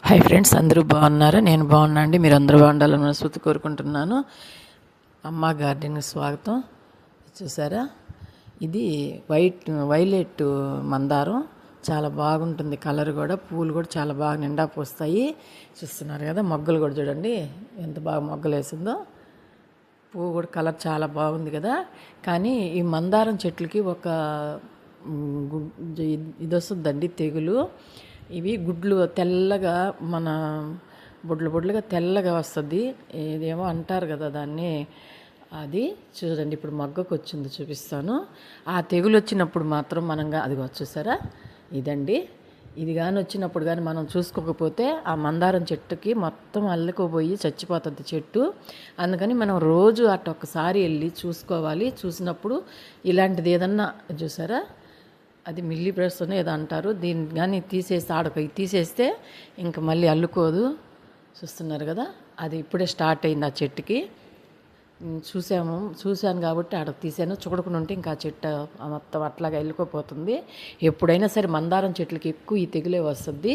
Hi friends, అందరూ బాగున్నారా? నేను బాగున్నా అండి. మీరు అందరూ బాగుండాలని మనస్ఫూర్తి కోరుకుంటున్నాను. అమ్మ గార్డెన్కి స్వాగతం. చూసారా, ఇది వైలెట్ మందారం. చాలా బాగుంటుంది కలర్ కూడా, పూలు కూడా చాలా బాగా నిండా పోస్తాయి. చూస్తున్నారు కదా, మొగ్గలు కూడా చూడండి ఎంత బాగా మొగ్గలు వేసిందో. పువ్వు కూడా కలర్ చాలా బాగుంది కదా. కానీ ఈ మందారం చెట్లకి ఒక ఇది వస్తుందండి, తెగులు. ఇవి గుడ్లు తెల్లగా, మన బొడ్లుగా తెల్లగా వస్తుంది. ఇదేమో అంటారు కదా దాన్ని, అది చూడండి. ఇప్పుడు మొగ్గకు వచ్చింది, చూపిస్తాను. ఆ తెగులు వచ్చినప్పుడు మాత్రం అది చూసారా, ఇదండి. ఇది కానీ వచ్చినప్పుడు కానీ మనం చూసుకోకపోతే ఆ మందారం చెట్టుకి మొత్తం అల్లుకుపోయి చచ్చిపోతుంది చెట్టు. అందుకని మనం రోజు అటు ఒక్కసారి వెళ్ళి చూసుకోవాలి. చూసినప్పుడు ఇలాంటిది ఏదన్నా చూసారా, అది మిల్లీ బ్రష్ ఏదో అంటారు, దీన్ని కానీ తీసేస్తే ఇంక మళ్ళీ అల్లుకోదు. చూస్తున్నారు కదా, అది ఇప్పుడే స్టార్ట్ అయింది ఆ చెట్టుకి. చూశాను కాబట్టి ఆడ తీసాను. చూడకుండా ఉంటే ఇంకా ఆ చెట్టు మొత్తం అట్లాగా వెళ్ళిపోతుంది. ఎప్పుడైనా సరే మందారం చెట్లకి ఎక్కువ ఈ తెగులే వస్తుంది.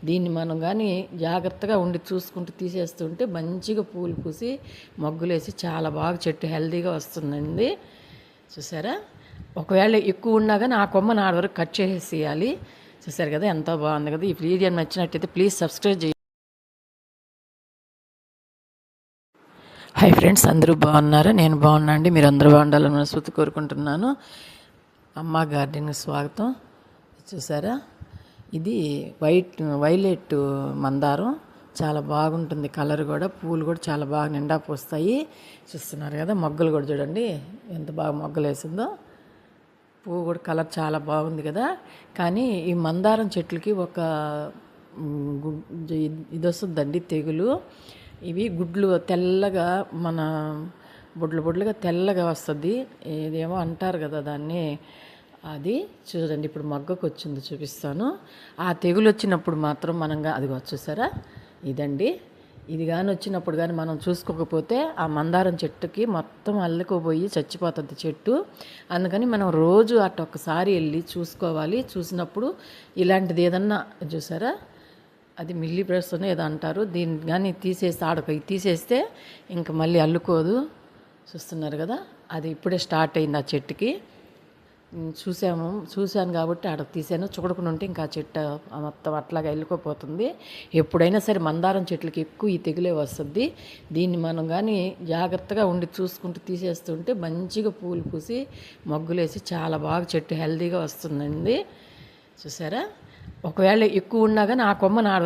దీన్ని మనం కానీ జాగ్రత్తగా ఉండి చూసుకుంటూ తీసేస్తుంటే మంచిగా పూలు పూసి మొగ్గులేసి చాలా బాగా చెట్టు హెల్తీగా వస్తుందండి. చూసారా, ఒకవేళ ఎక్కువ ఉన్నా కానీ ఆ కొమ్మను ఆడ వరకు కట్ చేసేయాలి. చూసారు కదా, ఎంతో బాగుంది కదా. ఈ వీడియో నచ్చినట్టయితే ప్లీజ్ సబ్స్క్రైబ్ చేయండి. హాయ్ ఫ్రెండ్స్, అందరూ బాగున్నారా? నేను బాగున్నా అండి. మీరు అందరూ బాగుండాలని మనస్ఫూర్తి కోరుకుంటున్నాను. అమ్మ గార్డెన్కి స్వాగతం. చూసారా, ఇది వైలెట్ మందారం. చాలా బాగుంటుంది కలర్ కూడా, పూలు కూడా చాలా బాగా నిండా పోస్తాయి. చూస్తున్నారు కదా, మొగ్గలు కూడా చూడండి ఎంత బాగా మొగ్గలు వేసిందో. పువ్వు కూడా కలర్ చాలా బాగుంది కదా. కానీ ఈ మందారం చెట్లకి ఒక ఇది వస్తుందండి, తెగులు. ఇవి గుడ్లు తెల్లగా, మన బొడ్లుగా తెల్లగా వస్తుంది. ఇదేమో అంటారు కదా దాన్ని, అది చూడండి. ఇప్పుడు మొగ్గకు వచ్చింది, చూపిస్తాను. ఆ తెగులు వచ్చినప్పుడు మాత్రం అది చూసారా, ఇదండి. ఇది కానీ వచ్చినప్పుడు కానీ మనం చూసుకోకపోతే ఆ మందారం చెట్టుకి మొత్తం అల్లుకుపోయి చచ్చిపోతుంది చెట్టు. అందుకని మనం రోజు అటు ఒక్కసారి వెళ్ళి చూసుకోవాలి. చూసినప్పుడు ఇలాంటిది ఏదన్నా చూసారా, అది మిల్లీ బ్రష్ ఏదో అంటారు, దీన్ని కానీ తీసేస్తే ఇంక మళ్ళీ అల్లుకోదు. చూస్తున్నారు కదా, అది ఇప్పుడే స్టార్ట్ అయింది ఆ చెట్టుకి. చూశాను కాబట్టి ఆడ తీసాను. చూడకుండా ఉంటే ఇంకా ఆ చెట్టు మొత్తం అట్లాగా వెళ్ళిపోతుంది. ఎప్పుడైనా సరే మందారం చెట్లకి ఎక్కువ ఈ తెగులే వస్తుంది. దీన్ని మనం కానీ జాగ్రత్తగా ఉండి చూసుకుంటూ తీసేస్తుంటే మంచిగా పూలు పూసి మొగ్గులేసి చాలా బాగా చెట్టు హెల్తీగా వస్తుందండి. చూసారా, ఒకవేళ ఎక్కువ ఉన్నా కానీ ఆ కొమ్మను ఆడ